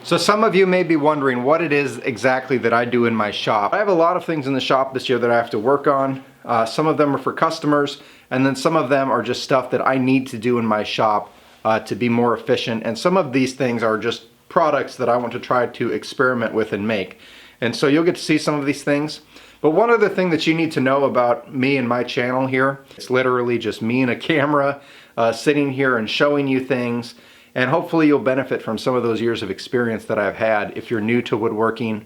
So some of you may be wondering what it is exactly that I do in my shop. I have a lot of things in the shop this year that I have to work on. Some of them are for customers, and then some of them are just stuff that I need to do in my shop to be more efficient. And some of these things are just products that I want to try to experiment with and make. And so you'll get to see some of these things. But one other thing that you need to know about me and my channel here, it's literally just me and a camera sitting here and showing you things. And hopefully you'll benefit from some of those years of experience that I've had if you're new to woodworking,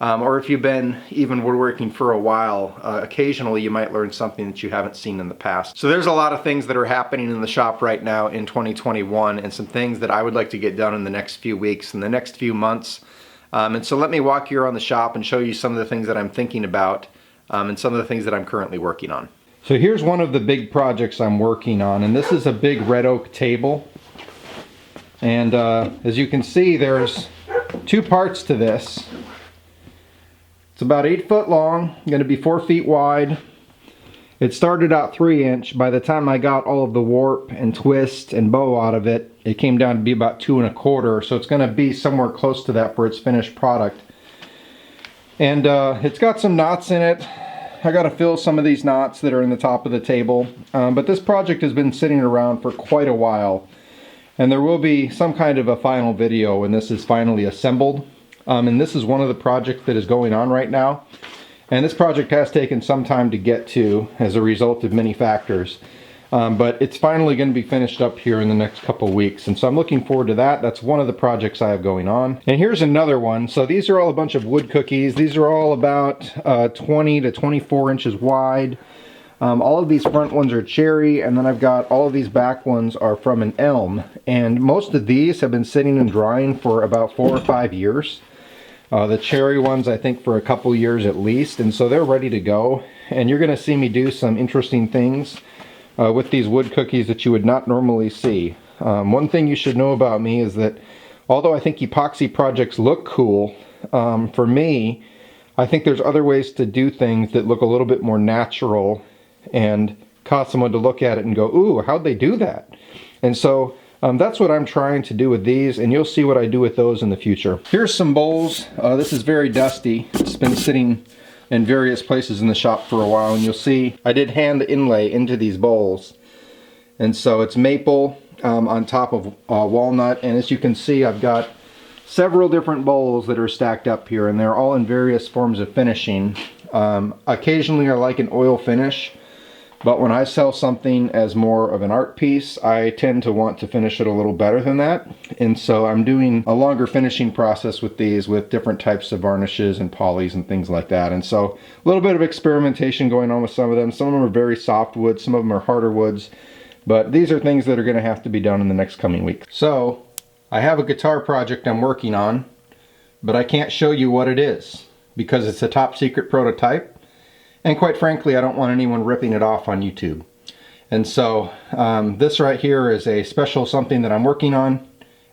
or if you've been even woodworking for a while. Occasionally you might learn something that you haven't seen in the past. So there's a lot of things that are happening in the shop right now in 2021, and some things that I would like to get done in the next few weeks, in the next few months. And so let me walk you around the shop and show you some of the things that I'm thinking about, and some of the things that I'm currently working on. So here's one of the big projects I'm working on, and this is a big red oak table. And as you can see, there's two parts to this. It's about 8 foot long, going to be 4 feet wide. It started out 3-inch. By the time I got all of the warp and twist and bow out of it, it came down to be about 2 1/4. So it's going to be somewhere close to that for its finished product. And it's got some knots in it. I got to fill some of these knots that are in the top of the table. But this project has been sitting around for quite a while. And there will be some kind of a final video when this is finally assembled. And this is one of the projects that is going on right now. And this project has taken some time to get to as a result of many factors. But it's finally going to be finished up here in the next couple weeks. And so I'm looking forward to that. That's one of the projects I have going on. And here's another one. So these are all a bunch of wood cookies. These are all about 20 to 24 inches wide. All of these front ones are cherry, and then I've got all of these back ones are from an elm. And most of these have been sitting and drying for about 4 or 5 years. The cherry ones, I think, for a couple years at least, and so they're ready to go. And you're going to see me do some interesting things with these wood cookies that you would not normally see. One thing you should know about me is that although I think epoxy projects look cool, for me, I think there's other ways to do things that look a little bit more natural and cause someone to look at it and go, ooh, how'd they do that? And so that's what I'm trying to do with these, and you'll see what I do with those in the future. Here's some bowls. This is very dusty. It's been sitting in various places in the shop for a while, and you'll see I did hand inlay into these bowls. And so it's maple on top of walnut, and as you can see, I've got several different bowls that are stacked up here, and they're all in various forms of finishing. Occasionally I like an oil finish. But when I sell something as more of an art piece, I tend to want to finish it a little better than that. And so I'm doing a longer finishing process with these with different types of varnishes and polys and things like that. And so a little bit of experimentation going on with some of them. Some of them are very soft wood, some of them are harder woods. But these are things that are going to have to be done in the next coming week. So I have a guitar project I'm working on, but I can't show you what it is because it's a top secret prototype. And quite frankly, I don't want anyone ripping it off on YouTube. And so this right here is a special something that I'm working on,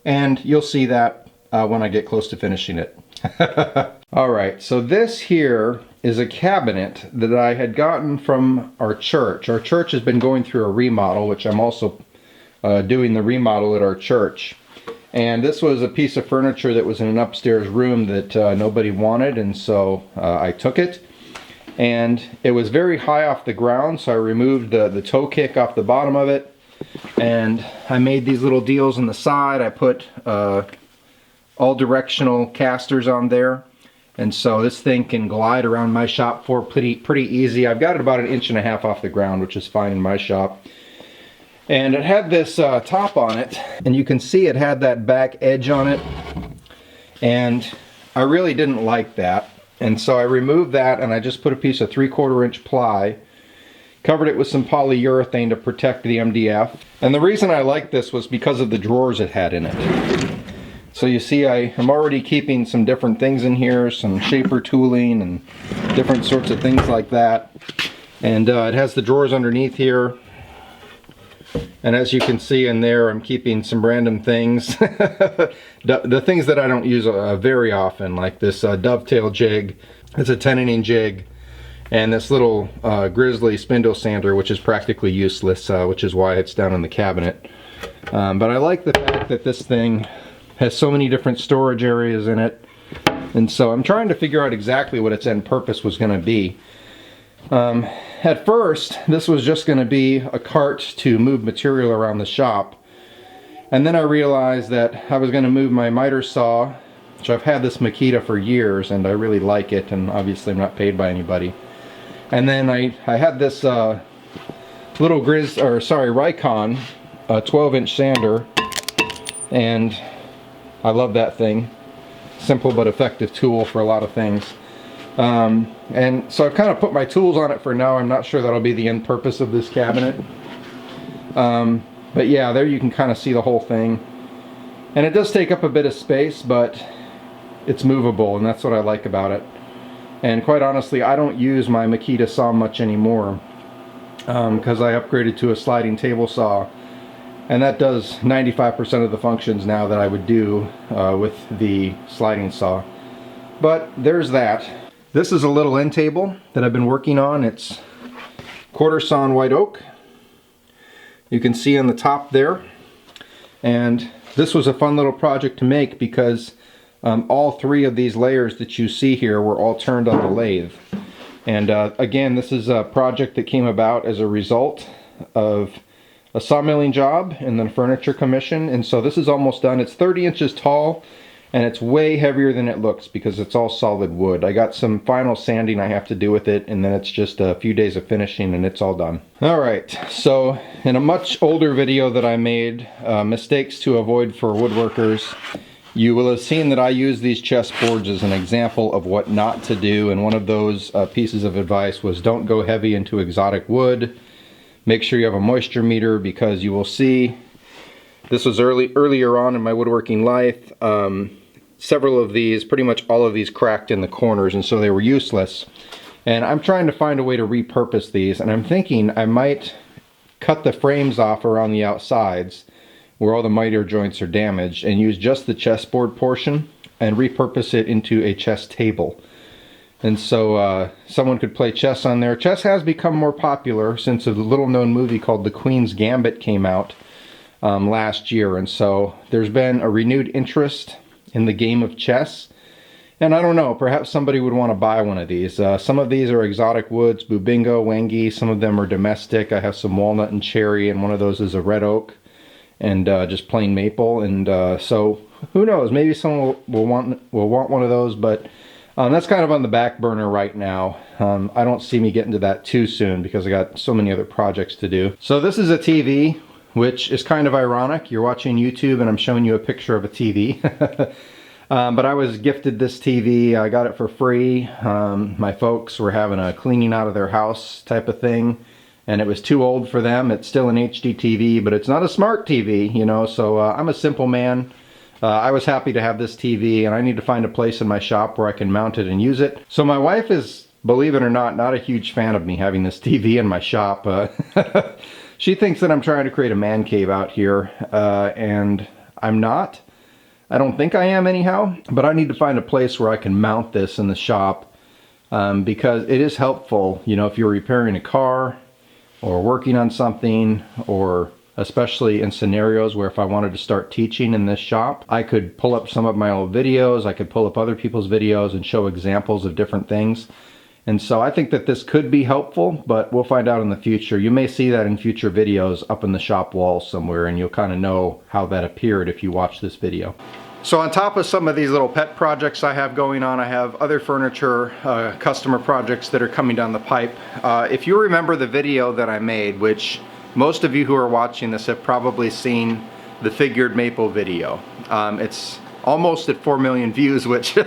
and you'll see that when I get close to finishing it. Alright, so this here is a cabinet that I had gotten from our church. Our church has been going through a remodel, which I'm also doing the remodel at our church. And this was a piece of furniture that was in an upstairs room that nobody wanted, and so I took it. And it was very high off the ground, so I removed the toe kick off the bottom of it. And I made these little deals on the side. I put all directional casters on there. And so this thing can glide around my shop floor pretty easy. I've got it about 1.5 inches off the ground, which is fine in my shop. And it had this top on it, and you can see it had that back edge on it. And I really didn't like that. And so I removed that, and I just put a piece of 3/4 inch ply, covered it with some polyurethane to protect the MDF. And the reason I liked this was because of the drawers it had in it. So you see I am already keeping some different things in here, some shaper tooling and different sorts of things like that. And it has the drawers underneath here. And as you can see in there, I'm keeping some random things. The things that I don't use very often, like this dovetail jig. It's a tenon jig. And this little grizzly spindle sander, which is practically useless, which is why it's down in the cabinet. But I like the fact that this thing has so many different storage areas in it. And so I'm trying to figure out exactly what its end purpose was going to be. At first, this was just going to be a cart to move material around the shop. And then I realized that I was going to move my miter saw, which I've had this Makita for years and I really like it, and obviously I'm not paid by anybody. And then I had this little Rikon 12-inch sander, and I love that thing. Simple but effective tool for a lot of things. And so I've kind of put my tools on it for now. I'm not sure that'll be the end purpose of this cabinet. But yeah, there you can kind of see the whole thing. And it does take up a bit of space, but it's movable, and that's what I like about it. And quite honestly, I don't use my Makita saw much anymore because I upgraded to a sliding table saw. And that does 95% of the functions now that I would do with the sliding saw. But there's that. This is a little end table that I've been working on. It's quarter sawn white oak. You can see on the top there. And this was a fun little project to make because all three of these layers that you see here were all turned on the lathe. And again, this is a project that came about as a result of a sawmilling job and then a furniture commission. And so this is almost done. It's 30 inches tall and it's way heavier than it looks because it's all solid wood. I got some final sanding I have to do with it, and then it's just a few days of finishing and it's all done. Alright, so in a much older video that I made, mistakes to avoid for woodworkers, you will have seen that I use these chessboards as an example of what not to do, and one of those pieces of advice was don't go heavy into exotic wood. Make sure you have a moisture meter, because you will see, this was earlier on in my woodworking life, several of these, pretty much all of these cracked in the corners, and so they were useless. And I'm trying to find a way to repurpose these, and I'm thinking I might cut the frames off around the outsides where all the miter joints are damaged and use just the chessboard portion and repurpose it into a chess table. And so someone could play chess on there. Chess has become more popular since a little known movie called The Queen's Gambit came out last year, and so there's been a renewed interest in the game of chess. And I don't know, perhaps somebody would want to buy one of these. Some of these are exotic woods, bubingo, wangi. Some of them are domestic. I have some walnut and cherry, and one of those is a red oak and just plain maple. And so who knows, maybe someone will want one of those, but that's kind of on the back burner right now. I don't see me getting to that too soon because I got so many other projects to do. So this is a TV, which is kind of ironic. You're watching YouTube and I'm showing you a picture of a TV. But I was gifted this TV. I got it for free. My folks were having a cleaning out of their house type of thing, and it was too old for them. It's still an HD TV, but it's not a smart TV, you know, so I'm a simple man. I was happy to have this TV, and I need to find a place in my shop where I can mount it and use it. So my wife is, believe it or not a huge fan of me having this TV in my shop. She thinks that I'm trying to create a man cave out here, and I'm not. I don't think I am anyhow, but I need to find a place where I can mount this in the shop because it is helpful, you know, if you're repairing a car or working on something, or especially in scenarios where if I wanted to start teaching in this shop, I could pull up some of my old videos, I could pull up other people's videos and show examples of different things. And so I think that this could be helpful, but we'll find out in the future. You may see that in future videos up in the shop wall somewhere, and you'll kind of know how that appeared if you watch this video. So on top of some of these little pet projects I have going on, I have other furniture customer projects that are coming down the pipe. If you remember the video that I made, which most of you who are watching this have probably seen the figured maple video. It's almost at 4 million views, which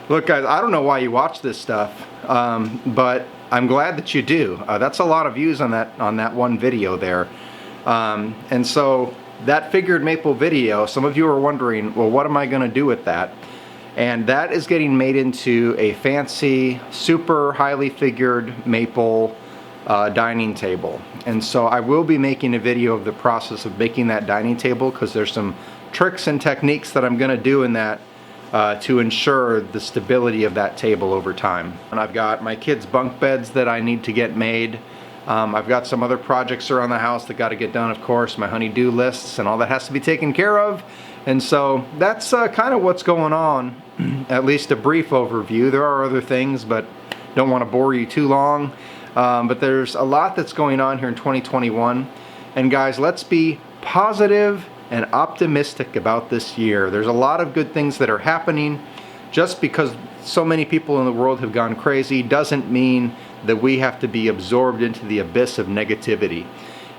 look guys, I don't know why you watch this stuff, but I'm glad that you do. That's a lot of views on that one video there. And so that figured maple video, some of you are wondering, well, what am I going to do with that? And that is getting made into a fancy, super highly figured maple dining table. And so I will be making a video of the process of making that dining table, because there's some tricks and techniques that I'm going to do in that to ensure the stability of that table over time. And I've got my kids' bunk beds that I need to get made. I've got some other projects around the house that got to get done, of course, my honey-do lists and all that has to be taken care of. And so that's kind of what's going on, at least a brief overview. There are other things, but don't want to bore you too long. But there's a lot that's going on here in 2021. And guys, let's be positive and optimistic about this year. There's a lot of good things that are happening. Just because so many people in the world have gone crazy doesn't mean that we have to be absorbed into the abyss of negativity.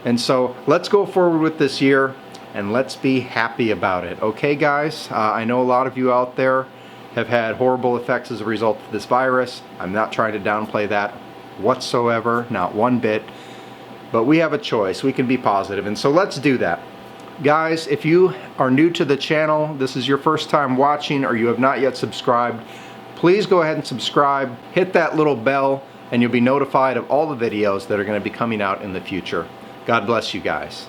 And so let's go forward with this year and let's be happy about it. Okay, guys? I know a lot of you out there have had horrible effects as a result of this virus. I'm not trying to downplay that whatsoever, not one bit. But we have a choice. We can be positive, and so let's do that. Guys, if you are new to the channel, this is your first time watching, or you have not yet subscribed, please go ahead and subscribe, hit that little bell, and you'll be notified of all the videos that are going to be coming out in the future. God bless you guys.